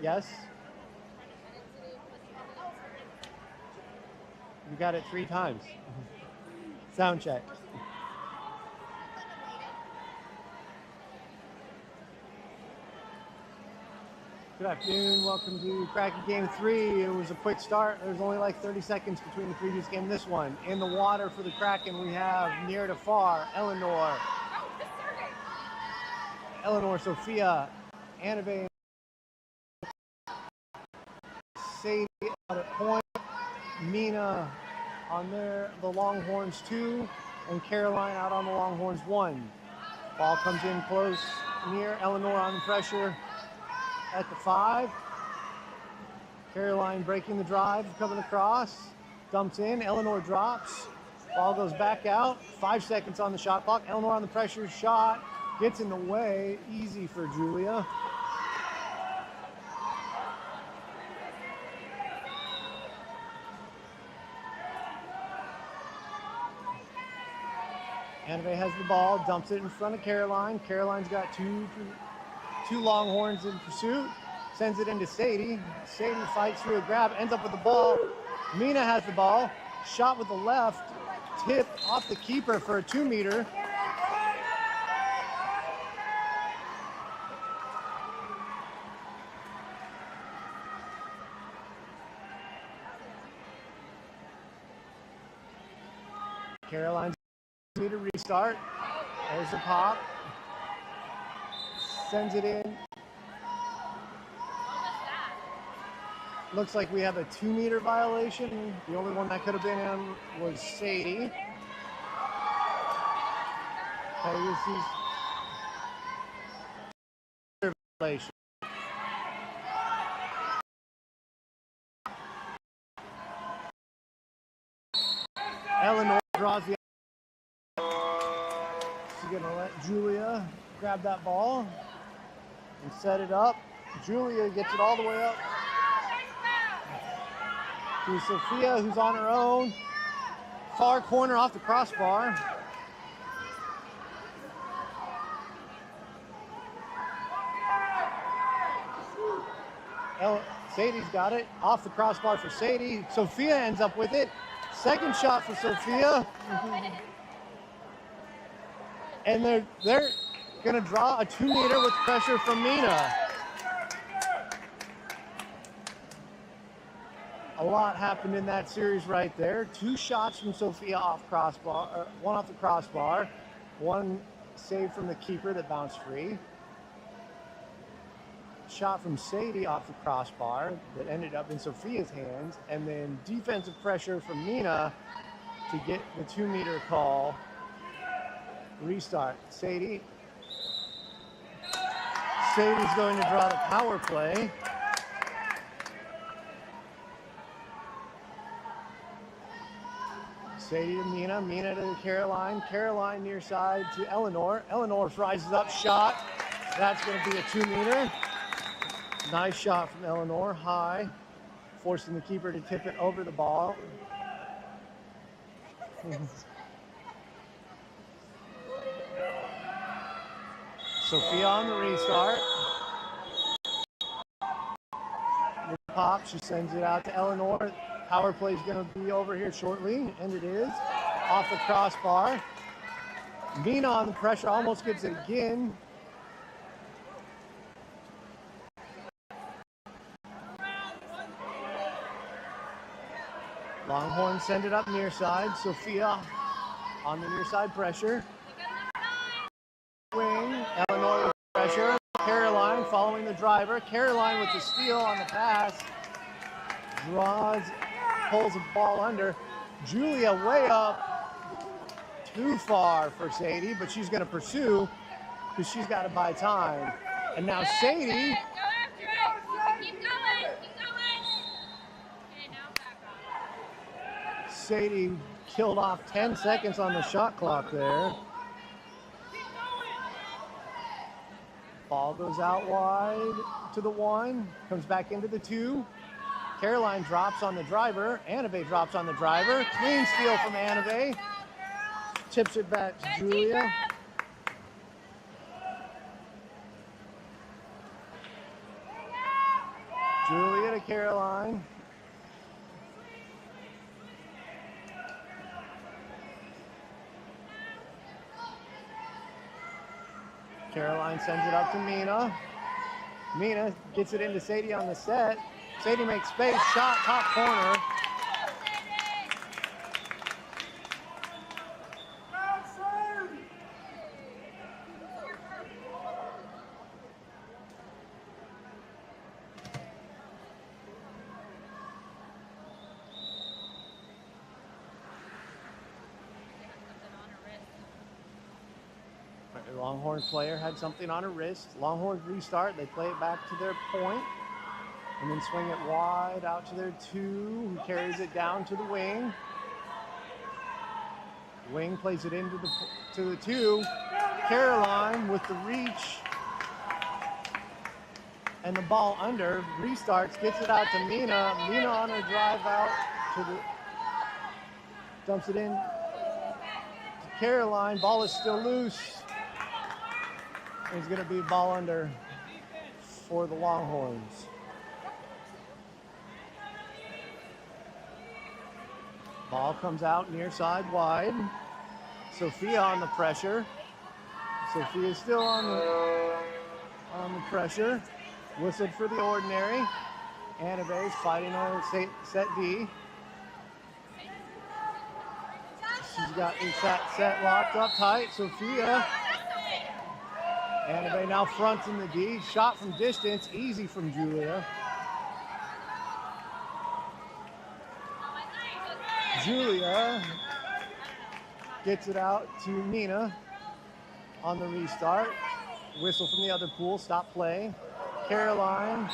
Yes? You got it 3 times. Sound check. Good afternoon. Welcome to Kraken Game 3. It was a quick start. There's only like 30 seconds between the previous game and this one. In the water for the Kraken, we have near to far, Eleanor, Sophia, Annabelle, Sadie out at point, Mina on there, the Longhorns 2, and Caroline out on the Longhorns 1. Ball comes in close, near, Eleanor on the pressure at the 5. Caroline breaking the drive, coming across, dumps in, Eleanor drops, ball goes back out, 5 seconds on the shot clock, Eleanor on the pressure, shot, gets in the way, easy for Julia. Annabelle has the ball, dumps it in front of Caroline. Caroline's got two Longhorns in pursuit, sends it into Sadie. Sadie fights through a grab, ends up with the ball. Mina has the ball, shot with the left, tip off the keeper for a 2-meter. Caroline's to restart. There's a pop. Sends it in. Looks like we have a 2-meter violation. The only one that could have been in was Sadie. Okay, this is violation. Eleanor draws the. She's gonna let Julia grab that ball and set it up. Julia gets it all the way up to Sophia, who's on her own. Far corner off the crossbar. Sadie's got it. Off the crossbar for Sadie. Sophia ends up with it. Second shot for Sophia. And they're going to draw a 2-meter with pressure from Mina. A lot happened in that series right there. 2 shots from Sophia off crossbar, one off the crossbar, one saved from the keeper that bounced free. Shot from Sadie off the crossbar that ended up in Sophia's hands, and then defensive pressure from Mina to get the 2-meter call. Restart. Sadie's going to draw the power play. Sadie to Mina, Mina to Caroline, Caroline near side to Eleanor. Eleanor rises up, shot. That's going to be a 2-meter. Nice shot from Eleanor, high, forcing the keeper to tip it over the ball. Sophia on the restart. Pop, she sends it out to Eleanor. Power play is going to be over here shortly, and it is. Off the crossbar. Mina on the pressure, almost gets it again. Longhorn send it up near side. Sophia on the near side pressure. Wing, Eleanor with pressure. Caroline following the driver. Caroline with the steal on the pass. Draws, pulls the ball under. Julia way up. Too far for Sadie, but she's going to pursue because she's got to buy time. And now Sadie. Sadie killed off 10 seconds on the shot clock there. Ball goes out wide to the 1, comes back into the 2. Caroline drops on the driver. Annabelle drops on the driver. Clean steal from Annabelle. Tips it back to Julia. Julia to Caroline. Caroline sends it up to Mina. Mina gets it into Sadie on the set. Sadie makes space, shot, top corner. The Longhorn player had something on her wrist. Longhorns restart. They play it back to their point and then swing it wide out to their 2, who carries it down to the wing. Wing plays it into the 2. Caroline with the reach and the ball under. Restarts, gets it out to Mina. Mina on her drive out to the, dumps it in to Caroline. Ball is still loose. It's going to be ball under for the Longhorns. Ball comes out near side wide. Sophia on the pressure. Sophia still on the pressure. Whistled for the ordinary. Anabe's fighting on set D. She's got the set locked up tight. Sophia. Anabe now fronts in the D. Shot from distance, easy from Julia. Julia gets it out to Mina on the restart. Whistle from the other pool, stop play. Caroline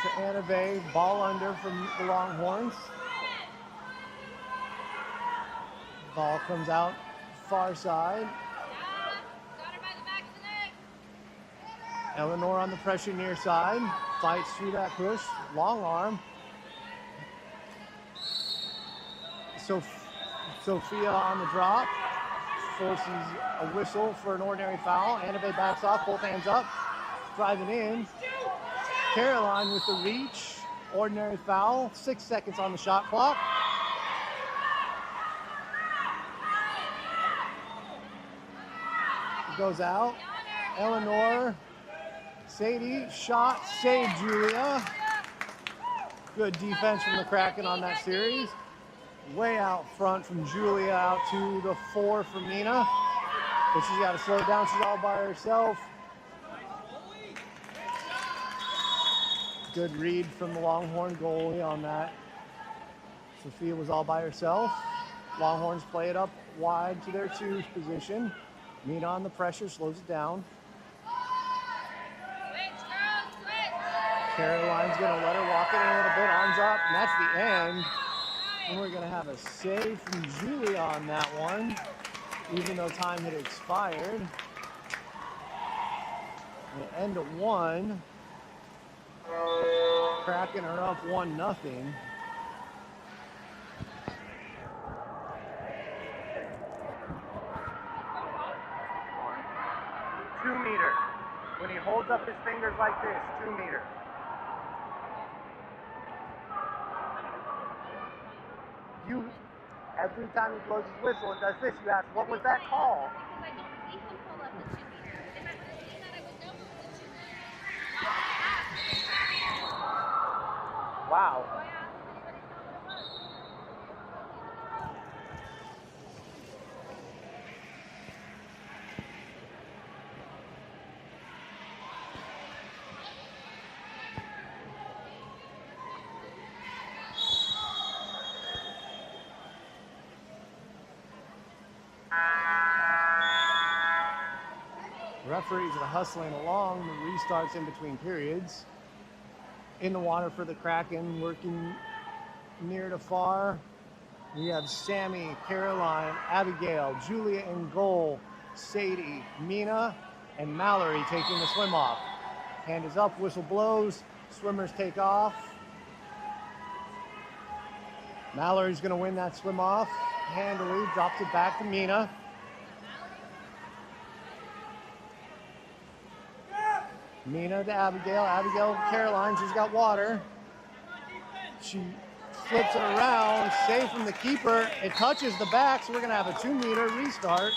to Anabe, ball under from the Longhorns. Ball comes out far side. Eleanor on the pressure near side. Fights through that push. Long arm. Sophia on the drop. Forces a whistle for an ordinary foul. Anabe backs off, both hands up. Driving in. Caroline with the reach. Ordinary foul. 6 seconds on the shot clock. Goes out. Eleanor. Sadie. Shot. Save Julia. Good defense from the Kraken on that series. Way out front from Julia out to the 4 for Mina. But she's got to slow down. She's all by herself. Good read from the Longhorn goalie on that. Sophia was all by herself. Longhorns play it up wide to their 2's position. Mina on the pressure, slows it down. Caroline's going to let her walk it in a little bit. Arms up, and that's the end. And we're going to have a save from Julia on that one, even though time had expired. The end of 1. Kraken are up 1-0. When he holds up his fingers like this, 2 meter. Every time he blows his whistle and does this, you ask, what was that call? Because I don't see him pull up the 2 meter. If I would have seen that, I would know it was a 2 meter. Wow. So I asked if anybody saw what it was. Referees are hustling along. The restarts in between periods. In the water for the Kraken, working near to far. We have Sammy, Caroline, Abigail, Julia in goal, Sadie, Mina, and Mallory taking the swim off. Hand is up, whistle blows, swimmers take off. Mallory's going to win that swim off handily, drops it back to Mina. Mina to Abigail. Abigail to Caroline. She's got water. She flips it around. Save from the keeper. It touches the back, so we're going to have a 2-meter restart.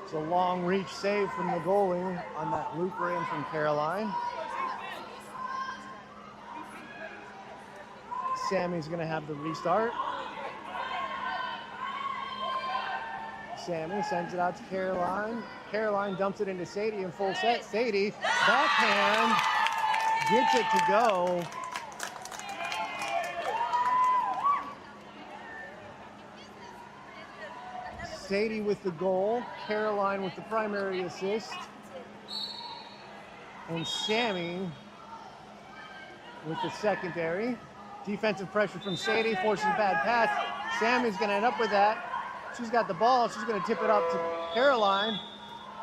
It's a long reach save from the goalie on that looper in from Caroline. Sammy's going to have the restart. Sammy sends it out to Caroline. Caroline dumps it into Sadie in full set. Sadie, backhand, gets it to go. Sadie with the goal. Caroline with the primary assist. And Sammy with the secondary. Defensive pressure from Sadie, forces a bad pass. Sammy's going to end up with that. She's got the ball. She's going to tip it up to Caroline.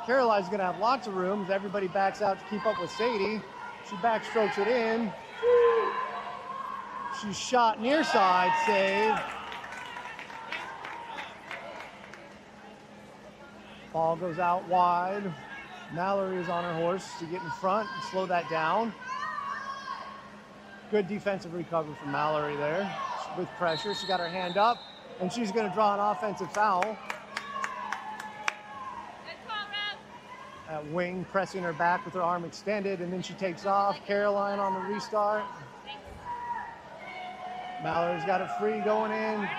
Caroline's going to have lots of room. Everybody backs out to keep up with Sadie. She backstrokes it in. She's shot near side, save. Ball goes out wide. Mallory is on her horse to get in front and slow that down. Good defensive recovery from Mallory there with pressure. She got her hand up, and she's going to draw an offensive foul. At wing, pressing her back with her arm extended, and then she takes off. Caroline on the restart. Mallory's got it free going in.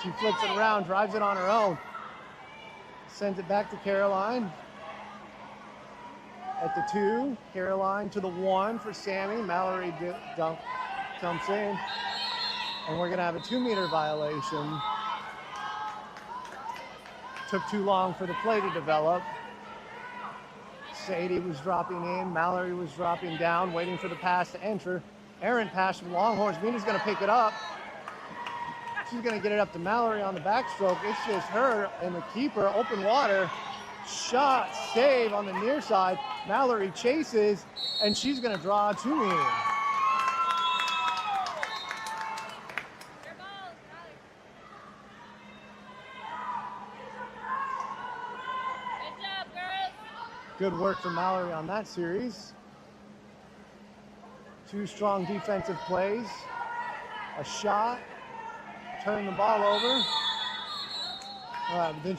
She flips it around, drives it on her own. Sends it back to Caroline. At the 2, Caroline to the 1 for Sammy. Mallory dumps in. And we're going to have a 2-meter violation. Took too long for the play to develop. Sadie was dropping in. Mallory was dropping down, waiting for the pass to enter. Errant pass from Longhorns. Mina's going to pick it up. She's going to get it up to Mallory on the backstroke. It's just her and the keeper. Open water. Shot, save on the near side. Mallory chases, and she's going to draw a 2-meter. Good work from Mallory on that series. 2 strong defensive plays. A shot. Turn the ball over. Then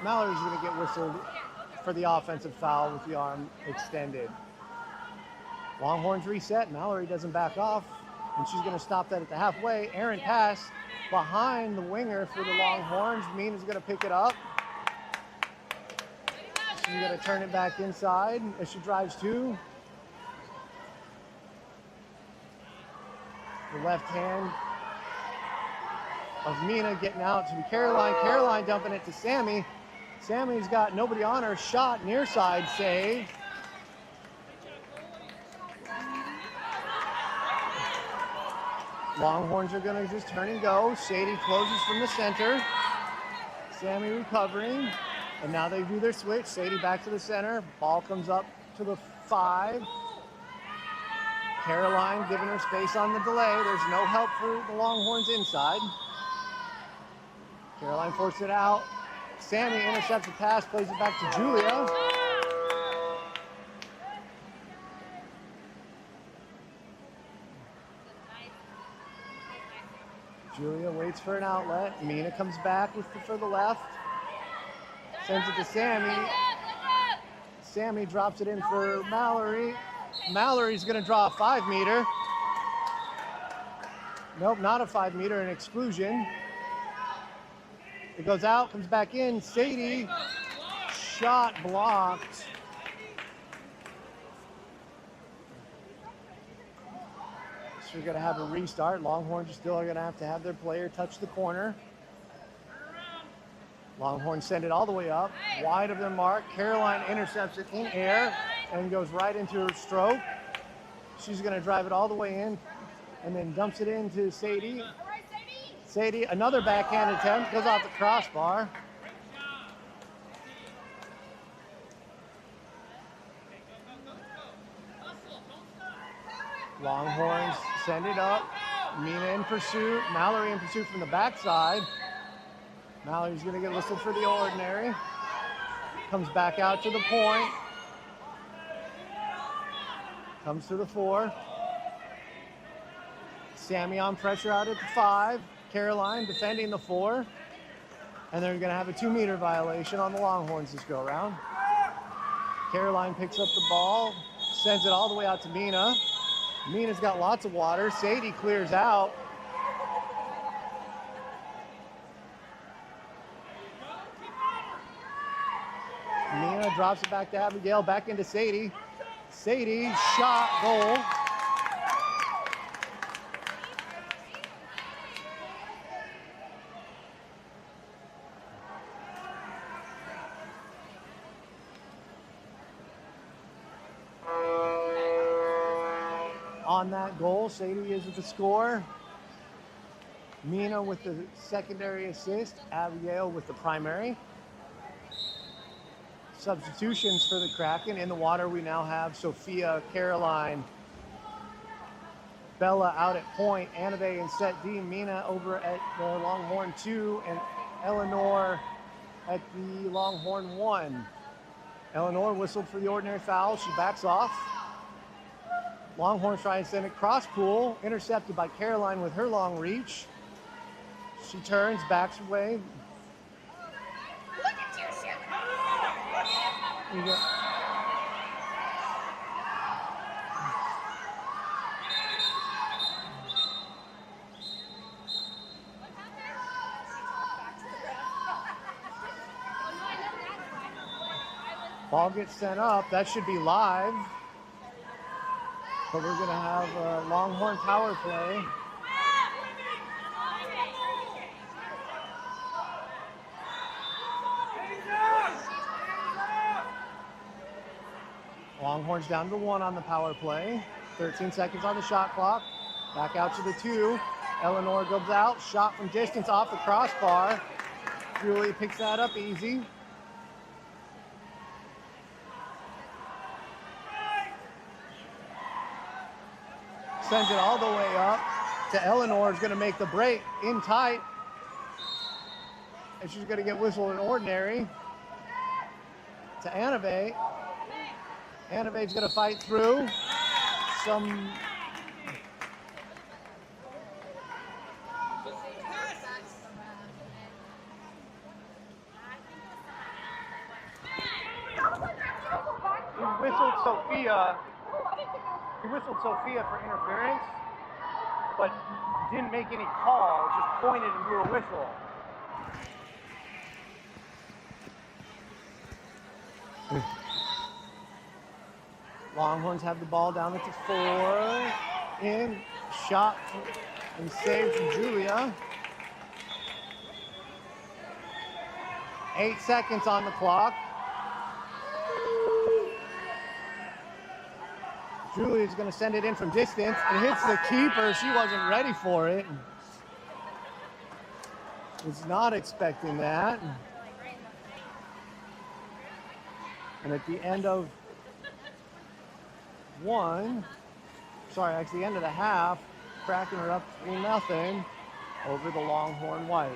Mallory's gonna get whistled for the offensive foul with the arm extended. Longhorns reset. Mallory doesn't back off, and she's gonna stop that at the halfway. Errant pass behind the winger for the Longhorns. Mina's gonna pick it up. She's gonna turn it back inside as she drives 2. The left hand of Mina getting out to Caroline. Caroline dumping it to Sammy. Sammy's got nobody on her. Shot near side, save. Longhorns are going to just turn and go. Sadie closes from the center. Sammy recovering. And now they do their switch. Sadie back to the center. Ball comes up to the 5. Caroline giving her space on the delay. There's no help for the Longhorns inside. Caroline forced it out. Sammy intercepts the pass, plays it back to Julia. Julia waits for an outlet. Mina comes back for the left. Sends it to Sammy. Sammy drops it in for Mallory. Mallory's going to draw a 5-meter. Nope, not a 5-meter, an exclusion. It goes out, comes back in. Sadie, shot blocked. So we're going to have a restart. Longhorns are still going to have their player touch the corner. Longhorns send it all the way up, wide of their mark. Caroline intercepts it in air and goes right into her stroke. She's going to drive it all the way in and then dumps it into Sadie. Sadie, another backhand attempt, goes off the crossbar. Longhorns send it up. Mina in pursuit. Mallory in pursuit from the backside. Mallory's going to get whistled for the ordinary. Comes back out to the point. Comes to the 4. Sammy on pressure out at the 5. Caroline defending the 4. And they're going to have a 2-meter violation on the Longhorns this go around. Caroline picks up the ball, sends it all the way out to Mina. Mina's got lots of water. Sadie clears out. Mina drops it back to Abigail, back into Sadie. Sadie, shot, goal. On that goal, Sadie is with the score. Mina with the secondary assist. Abigail with the primary. Substitutions for the Kraken. In the water, we now have Sophia, Caroline, Bella out at point, Annabelle in set D, Mina over at the Longhorn 2, and Eleanor at the Longhorn 1. Eleanor whistled for the ordinary foul. She backs off. Longhorns try and send it cross pool, intercepted by Caroline with her long reach. She turns, backs away. Look at you, shit. Ball gets sent up. That should be live. But we're going to have a Longhorn power play. Longhorns down to 1 on the power play. 13 seconds on the shot clock. Back out to the 2. Eleanor goes out. Shot from distance off the crossbar. Julie picks that up easy. Sends it all the way up to Eleanor. Is going to make the break in tight. And she's going to get whistled in ordinary to Annabelle. Annabelle's going to fight through. Some He whistled Sophia for interference, but didn't make any call, just pointed and blew a whistle. Longhorns have the ball down at the 4. In, shot and saved from Julia. 8 seconds on the clock. Julia's going to send it in from distance. It hits the keeper. She wasn't ready for it. Was not expecting that. And at the end of at the end of the half, Kraken are up 3-0 over the Longhorn White.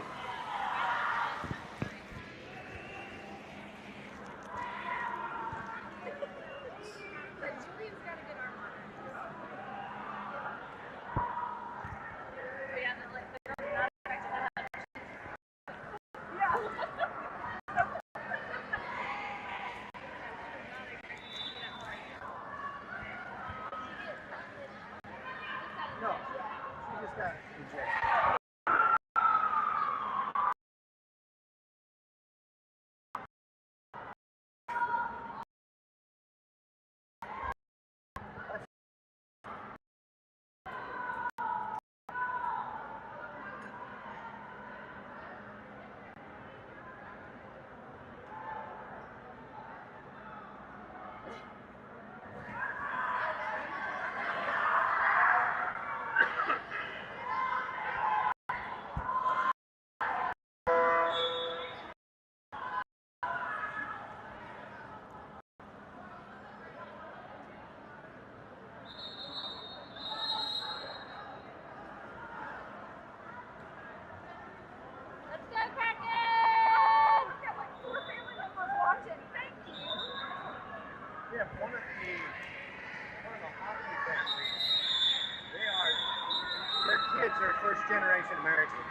generation American.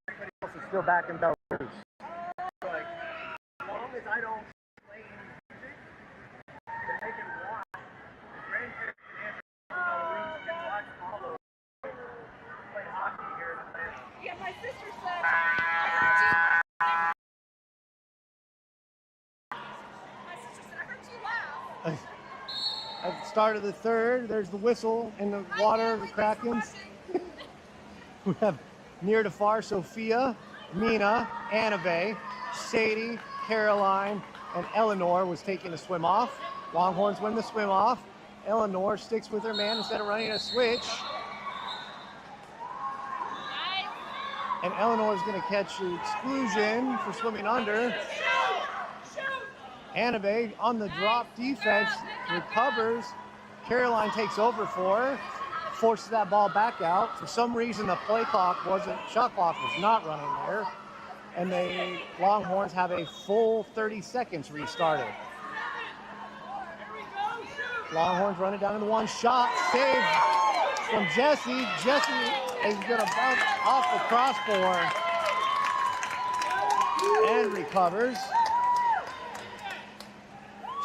Everybody else is still back in Belarus. Like, as long as I don't play music, then they can watch. The grandparents and aunts can watch all of play hockey here in Atlanta. Yeah, my sister said, I heard you laugh. At the start of the third, there's the whistle in the water of the Kraken. We have near to far Sophia, Mina, Annabelle, Sadie, Caroline, and Eleanor was taking the swim off. Longhorns win the swim off. Eleanor sticks with her man instead of running a switch. And Eleanor is going to catch the exclusion for swimming under. Annabelle on the drop defense recovers. Caroline takes over for her, forces that ball back out. For some reason, the shot clock was not running there. And the Longhorns have a full 30 seconds restarted. Longhorns running down to the one shot. Save from Jesse. Jesse is going to bounce off the crossbar and recovers.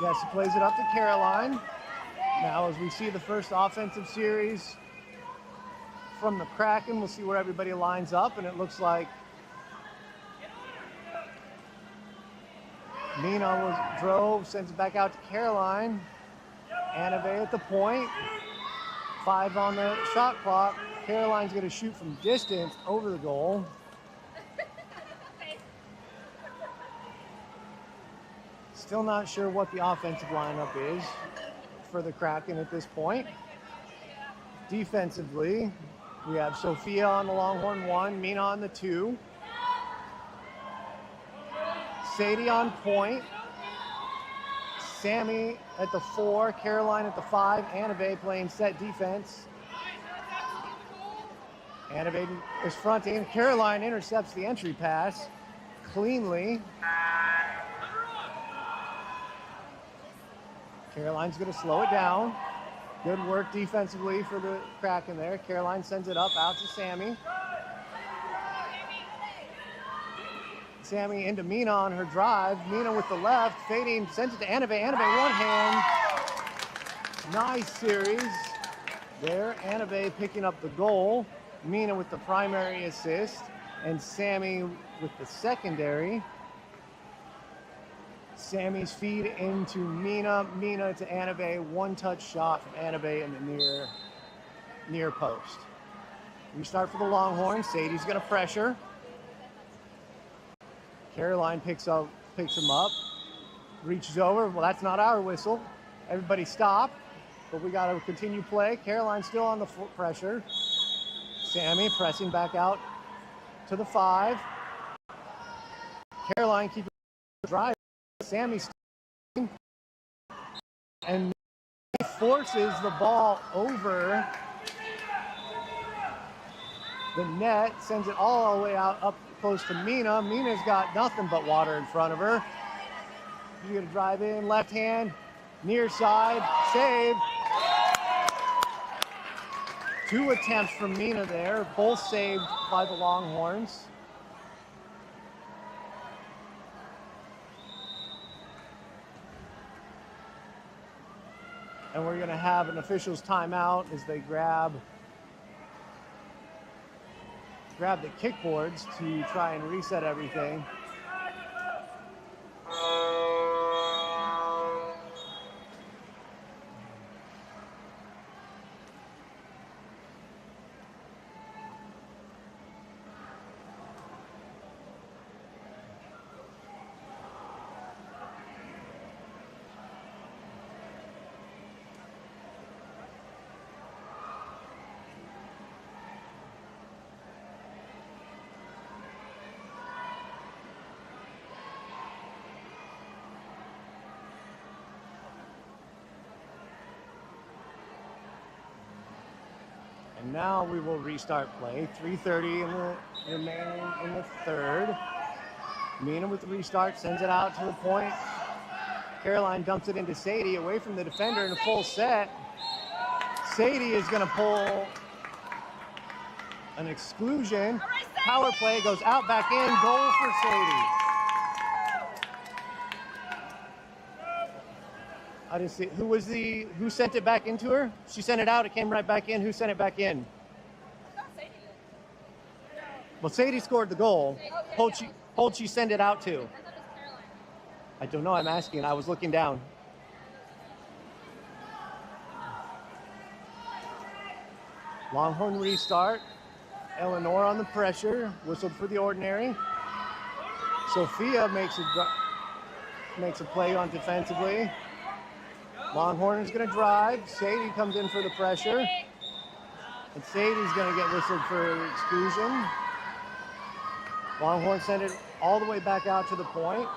Jesse plays it up to Caroline. Now as we see the first offensive series from the Kraken, we'll see where everybody lines up, and it looks like Mina drove, sends it back out to Caroline. Annabelle at the point. 5 on the shot clock. Caroline's going to shoot from distance over the goal. Still not sure what the offensive lineup is for the Kraken at this point. Defensively, we have Sophia on the Longhorn 1, Mina on the 2. Sadie on point. Sammy at the 4, Caroline at the 5, Annabelle playing set defense. Annabelle is fronting. Caroline intercepts the entry pass cleanly. Caroline's going to slow it down. Good work defensively for the Kraken there. Caroline sends it up out to Sammy. Sammy into Mina on her drive. Mina with the left, fading, sends it to Annabelle. Annabelle one hand. Nice series there. Annabelle picking up the goal. Mina with the primary assist, and Sammy with the secondary. Sammy's feed into Mina. Mina to Annabelle. One-touch shot from Annabelle in the near post. Restart for the Longhorns. Sadie's going to pressure. Caroline picks him up, reaches over. Well, that's not our whistle. Everybody stop, but we got to continue play. Caroline still on the pressure. Sammy pressing back out to the 5. Caroline keeping the drive. Sammy and forces the ball over the net, sends it all the way out up close to Mina. Mina's got nothing but water in front of her. She's gonna drive in, left hand, near side, save. 2 attempts from Mina there, both saved by the Longhorns. And we're gonna have an official's timeout as they grab the kickboards to try and reset everything. And now we will restart play. 3:30 remaining in the third. Mina with the restart, sends it out to the point. Caroline dumps it into Sadie, away from the defender in a full set. Sadie is going to pull An exclusion. Power play goes out, back in. Goal for Sadie. I didn't see. Who sent it back into her? She sent it out. It came right back in. Who sent it back in? Well, Sadie scored the goal. Hold she send it out to? I don't know. I'm asking. I was looking down. Longhorn restart. Eleanor on the pressure. Whistled for the ordinary. Sophia makes a play on defensively. Longhorn is going to drive. Sadie comes in for the pressure. And Sadie's going to get whistled for exclusion. Longhorn sent it all the way back out to the point.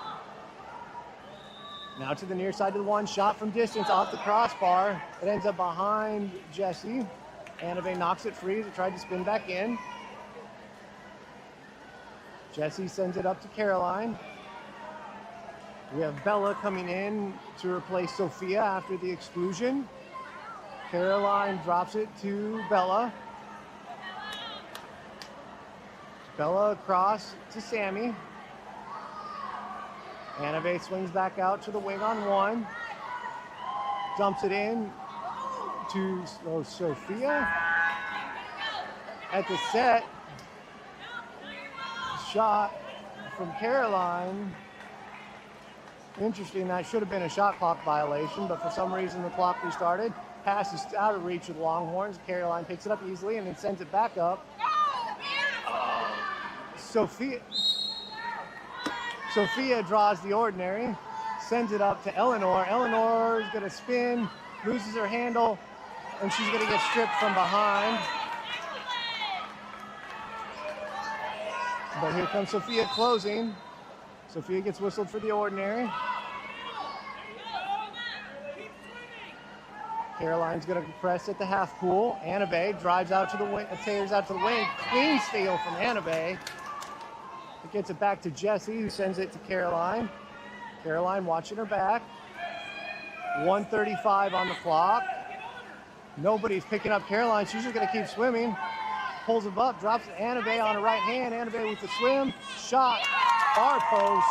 Now to the near side of the one. Shot from distance off the crossbar. It ends up behind Jesse. Annabelle knocks it free. It tried to spin back in. Jesse sends it up to Caroline. We have Bella coming in to replace Sophia after the exclusion. Caroline drops it to Bella. Bella across to Sammy. Annabelle swings back out to the wing on one. Dumps it in to Sophia. At the set, shot from Caroline. Interesting, that should have been a shot clock violation, but for some reason the clock restarted. Pass is out of reach of the Longhorns. Caroline picks it up easily and then sends it back up. Sophia draws the ordinary, sends it up to Eleanor. Eleanor is going to spin, loses her handle, and she's going to get stripped from behind. But here comes Sophia closing. Sophia gets whistled for the ordinary. Caroline's going to press at the half pool. Annabelle drives out to the wing, tears out to the wing. Clean steal from Annabelle. It gets it back to Jesse, who sends it to Caroline. Caroline watching her back. 1:35 on the clock. Nobody's picking up Caroline. She's just going to keep swimming. Pulls it up, drops it. Annabelle on her right hand. Annabelle with the swim. Shot. Far post.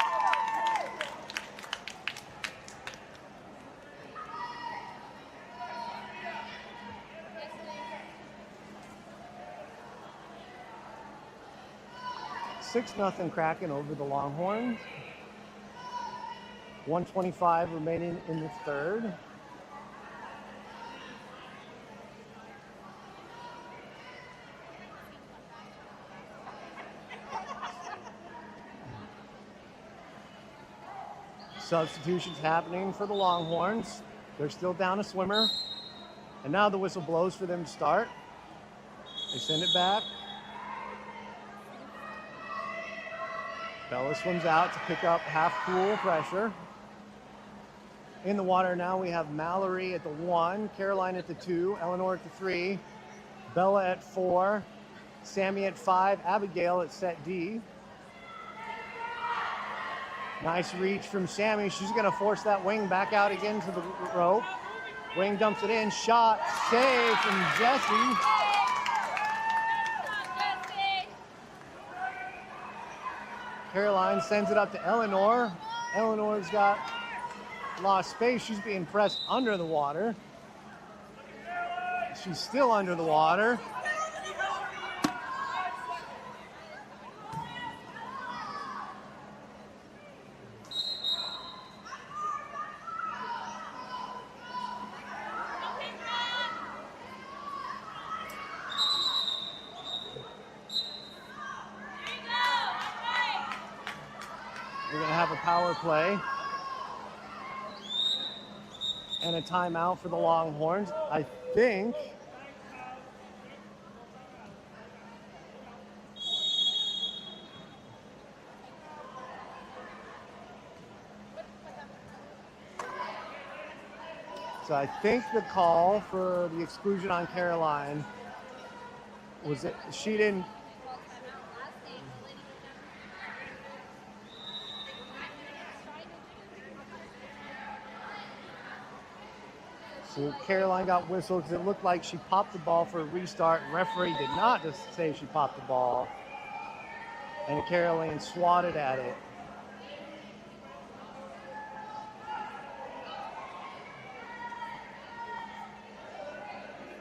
(6-0) Kraken over the Longhorns. 1:25 remaining in the third. Substitutions happening for the Longhorns. They're still down a swimmer. And now the whistle blows for them to start. They send it back. Bella swims out to pick up half pool pressure. In the water now we have Mallory at the 1, Caroline at the 2, Eleanor at the 3, Bella at 4, Sammy at 5, Abigail at set D. Nice reach from Sammy. She's going to force that wing back out again to the rope. Wing dumps it in. Shot. Save from Jesse. Caroline sends it up to Eleanor. Eleanor's got lost space. She's being pressed under the water. She's still under the water. We're going to have a power play and a timeout for the Longhorns. I think so. I think the call for the exclusion on Caroline was that she didn't. So Caroline got whistled because it looked like she popped the ball for a restart. Referee did not just say she popped the ball. And Caroline swatted at it.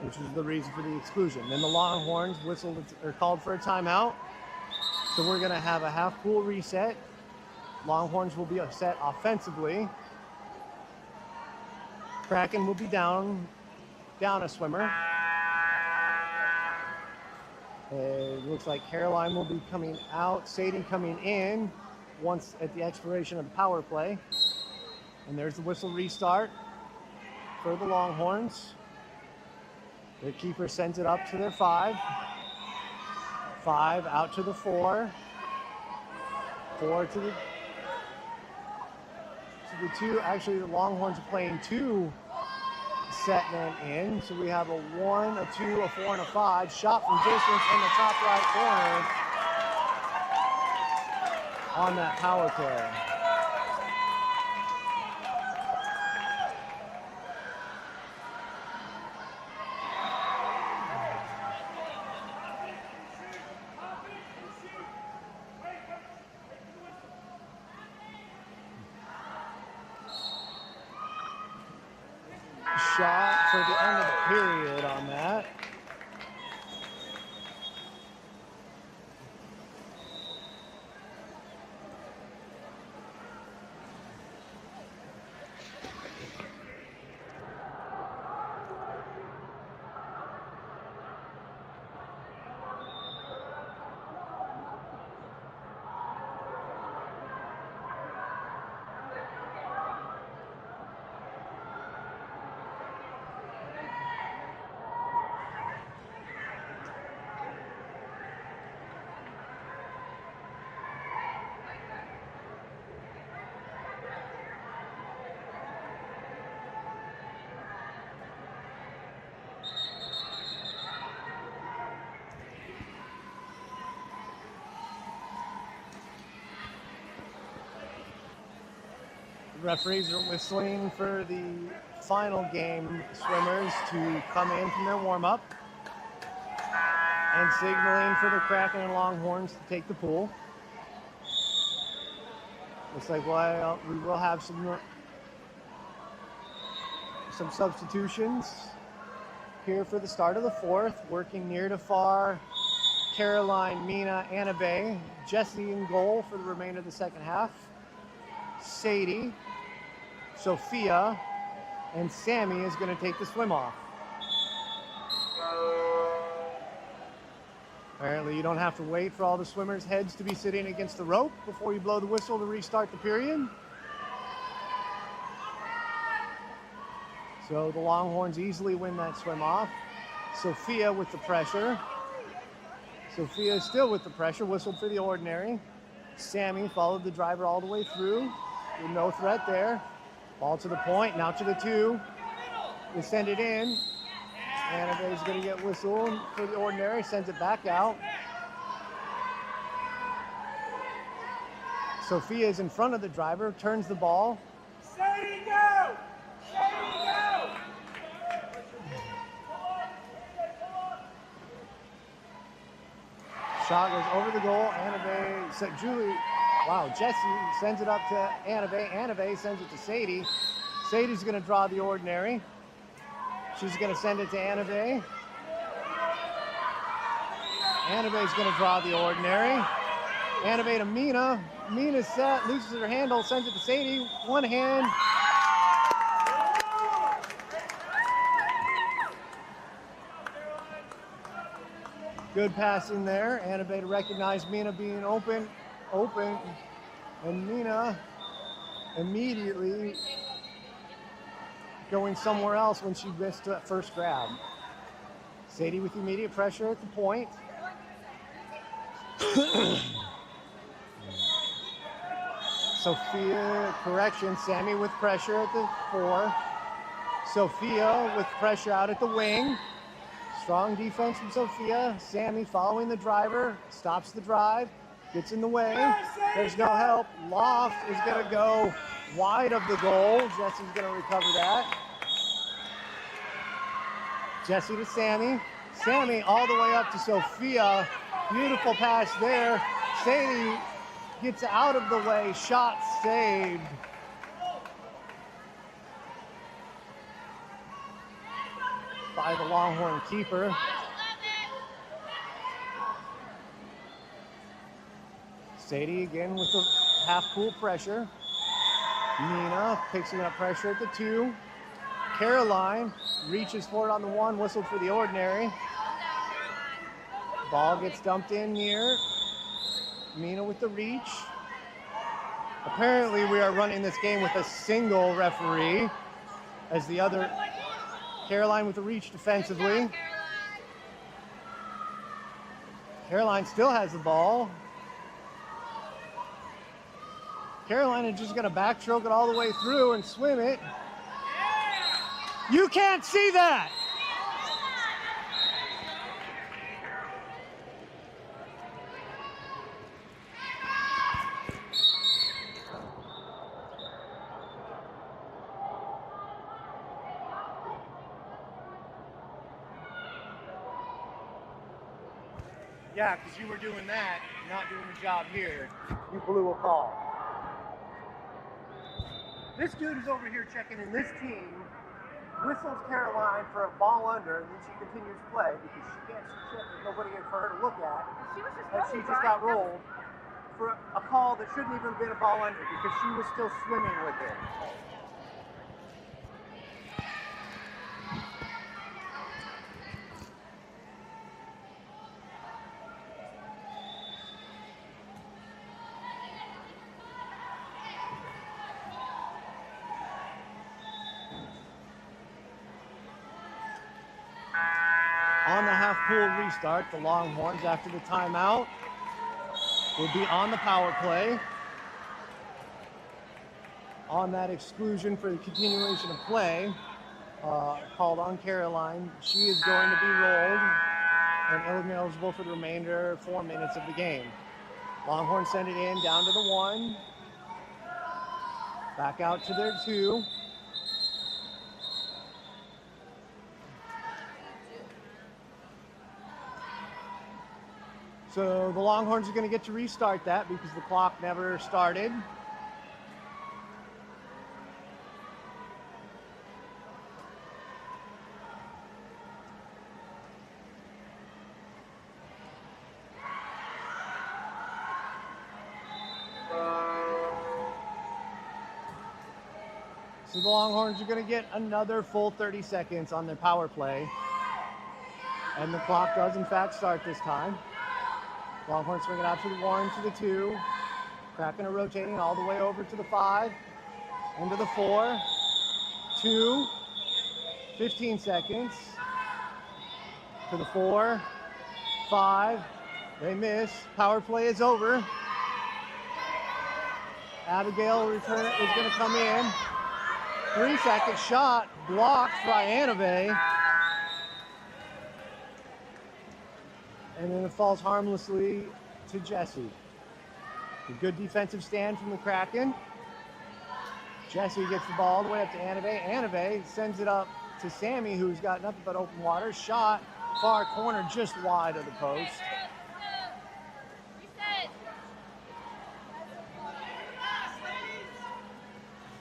Which is the reason for the exclusion. Then the Longhorns whistled or called for a timeout. So we're gonna have a half pool reset. Longhorns will be set offensively. Kraken will be down a swimmer. It looks like Caroline will be coming out, Sadie coming in once at the expiration of the power play. And there's the whistle restart for the Longhorns. Their keeper sends it up to their 5. 5 out to the 4. 4 to the 2. Actually, the Longhorns are playing 2 set men in. So we have a 1, a 2, a 4, and a 5. Shot from distance in the top right corner on that power play. Shot for the end of the period on that. Referees are whistling for the final game swimmers to come in from their warm-up and signaling for the Kraken and Longhorns to take the pool. Looks like we will have some substitutions here for the start of the 4th. Working near to far, Caroline, Mina, Annabelle, Jessie in goal for the remainder of the second half. Sadie, Sophia, and Sammy is going to take the swim off. Apparently you don't have to wait for all the swimmers' heads to be sitting against the rope before you blow the whistle to restart the period. So the Longhorns easily win that swim off. Sophia with the pressure. Sophia is still with the pressure, whistled for the ordinary. Sammy followed the driver all the way through with no threat there. Ball to the point, now to the 2. They send it in. Annabelle's going to get whistled for the ordinary, sends it back out. Sophia is in front of the driver, turns the ball. Sadie, go! Sadie, go! Shot goes over the goal. Jessie sends it up to Annabelle. Annabelle sends it to Sadie. Sadie's going to draw the ordinary. She's going to send it to Annabelle. Annabelle's going to draw the ordinary. Annabelle to Mina. Mina's set, loses her handle, sends it to Sadie. One hand. Good passing there. Annabelle to recognize Mina being open, and Mina immediately going somewhere else when she missed that first grab. Sadie with immediate pressure at the point. Sophia, correction, Sammy with pressure at the 4. Sophia with pressure out at the wing. Strong defense from Sophia. Sammy following the driver, stops the drive, gets in the way. There's no help. Loft is going to go wide of the goal. Jessie's going to recover that. Jesse to Sammy. Sammy all the way up to Sophia. Beautiful pass there. Sadie gets out of the way. Shot saved. By the Longhorn keeper. Sadie again with the half-cool pressure. Nina picking up pressure at the 2. Caroline reaches for it on the 1, whistled for the ordinary. Ball gets dumped in near. Nina with the reach. Apparently we are running this game with a single referee as the other. Caroline with the reach defensively. Caroline still has the ball. Caroline is just going to backstroke it all the way through and swim it. You can't see that. Yeah, because you were doing that, not doing the job here. You blew a call. This dude is over here checking in this team, whistles Caroline for a ball under, and then she continues play because she can't see shit. There's nobody for her to look at. And she just got rolled for a call that shouldn't even have been a ball under because she was still swimming with it. On the half-pool restart, the Longhorns, after the timeout, will be on the power play. On that exclusion for the continuation of play, called on Caroline, she is going to be rolled and ineligible for the remainder 4 minutes of the game. Longhorns send it in, down to the 1. Back out to their 2. So the Longhorns are going to get to restart that because the clock never started. So the Longhorns are going to get another full 30 seconds on their power play. And the clock does in fact start this time. Longhorns swing it out to the 1, to the 2. Kraken are rotating all the way over to the 5, into the 4, 2, 15 seconds, to the 4, 5, they miss. Power play is over. Abigail return is going to come in. 3-second shot blocked by Annabay. And then it falls harmlessly to Jesse. A good defensive stand from the Kraken. Jesse gets the ball all the way up to Annabay. Annabay sends it up to Sammy, who's got nothing but open water. Shot, far corner, just wide of the post.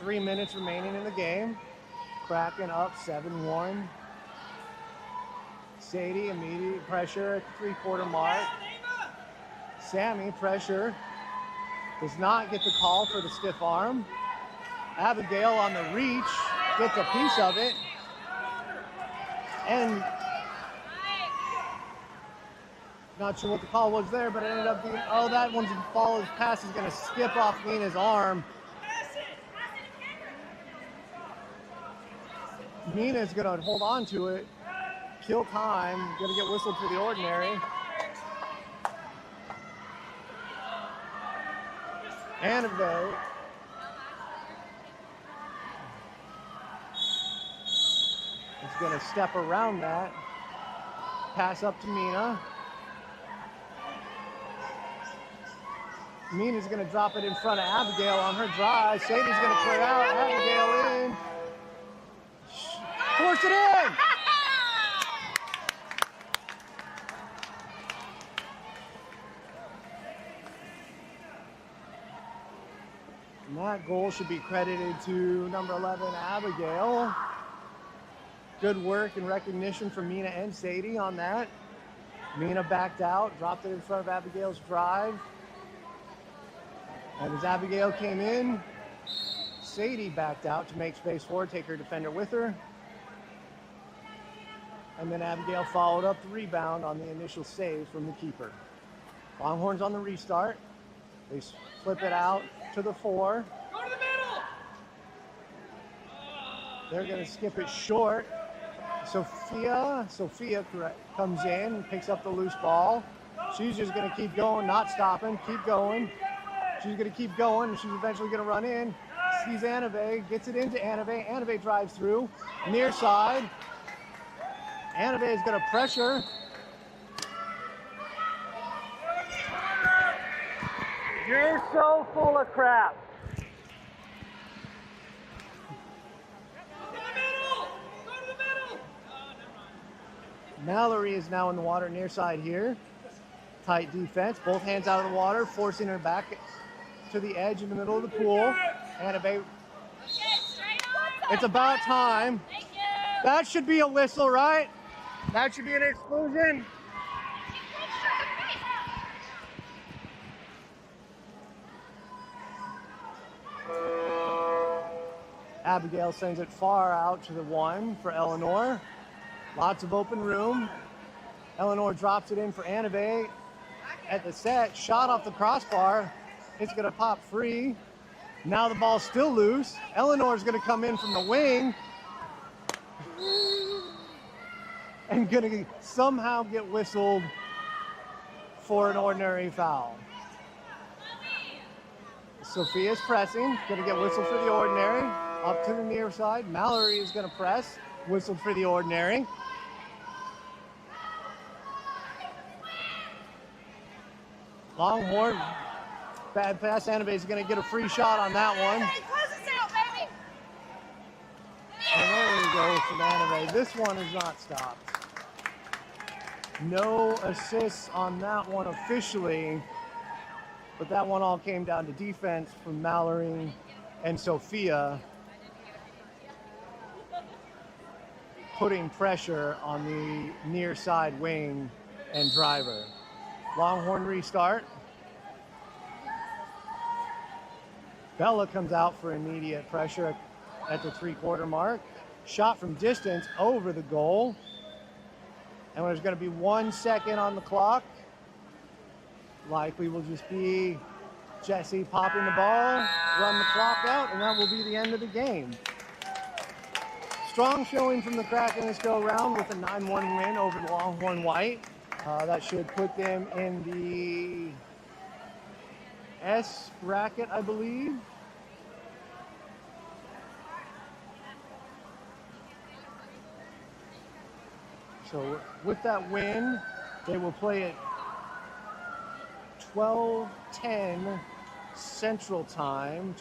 3 minutes remaining in the game. Kraken up 7-1. Sadie, immediate pressure at the 3-quarter mark. Sammy, pressure. Does not get the call for the stiff arm. Abigail on the reach, gets a piece of it. And not sure what the call was there, but it ended up being, oh, that one's ball, his pass is going to skip off Nina's arm. Nina's going to hold on to it. Kill time, gonna get whistled for the ordinary. Annabay is gonna step around that. Pass up to Mina. Mina's gonna drop it in front of Abigail on her drive. Sadie's gonna clear out, Abigail in. Force it in! And that goal should be credited to number 11, Abigail. Good work and recognition from Mina and Sadie on that. Mina backed out, dropped it in front of Abigail's drive. And as Abigail came in, Sadie backed out to make space for her, take her defender with her. And then Abigail followed up the rebound on the initial save from the keeper. Longhorns on the restart. They flip it out to the 4. Go to the middle! They're going to skip it short. Sophia comes in, picks up the loose ball. She's just going to keep going, not stopping, keep going. She's going to keep going, and she's eventually going to run in. Sees Anave, gets it into Anave. Anave drives through, near side. Anave is going to pressure. You're so full of crap. Mallory is now in the water near side here. Tight defense, both hands out of the water, forcing her back to the edge in the middle of the pool. Anave, it's about time. That should be a whistle, right? That should be an exclusion. Abigail sends it far out to the 1 for Eleanor. Lots of open room. Eleanor drops it in for Anave at the set. Shot off the crossbar. It's going to pop free. Now the ball's still loose. Eleanor's going to come in from the wing and going to somehow get whistled for an ordinary foul. Sophia's pressing, going to get whistled for the ordinary. Up to the near side. Mallory is going to press, whistled for the ordinary. Longhorn, bad pass. Anave is going to get a free shot on that one. And there we go from Anave. This one is not stopped. No assists on that one officially, but that one all came down to defense from Mallory and Sophia, putting pressure on the near side wing and driver. Longhorn restart. Bella comes out for immediate pressure at the 3-quarter mark. Shot from distance over the goal. And there's going to be 1 second on the clock. Likely will just be Jesse popping the ball, run the clock out, and that will be the end of the game. Strong showing from the Kraken this go round with a 9-1 win over the Longhorn White. That should put them in the S bracket, I believe. So with that win, they will play at 12:10 Central Time.